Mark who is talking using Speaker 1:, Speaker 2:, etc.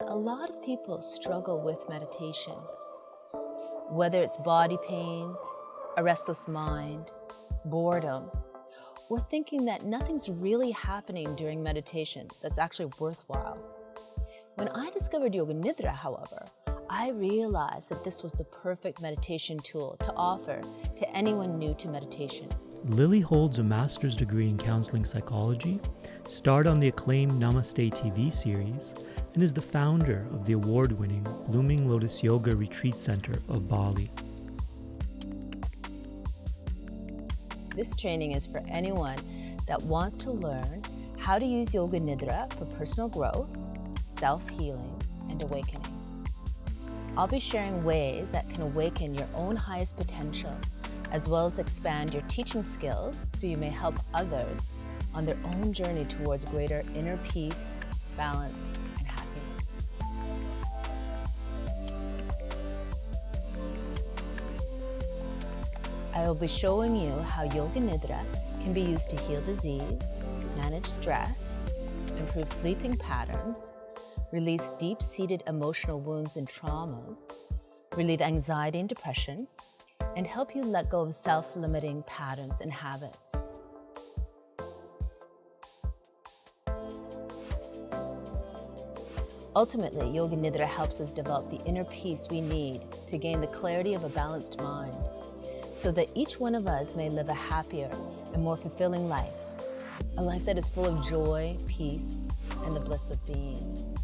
Speaker 1: A lot of people struggle with meditation, whether it's body pains, a restless mind, boredom, or thinking that nothing's really happening during meditation that's actually worthwhile. When I discovered Yoga Nidra, however, I realized that this was the perfect meditation tool to offer to anyone new to meditation.
Speaker 2: Lily holds a master's degree in counseling psychology, starred on the acclaimed Namaste TV series, and is the founder of the award-winning Blooming Lotus Yoga Retreat Center of Bali.
Speaker 1: This training is for anyone that wants to learn how to use Yoga Nidra for personal growth, self-healing, and awakening. I'll be sharing ways that can awaken your own highest potential, as well as expand your teaching skills so you may help others on their own journey towards greater inner peace, balance, and happiness. I will be showing you how Yoga Nidra can be used to heal disease, manage stress, improve sleeping patterns, release deep-seated emotional wounds and traumas, relieve anxiety and depression, and help you let go of self-limiting patterns and habits. Ultimately, Yoga Nidra helps us develop the inner peace we need to gain the clarity of a balanced mind, so that each one of us may live a happier and more fulfilling life, a life that is full of joy, peace, and the bliss of being.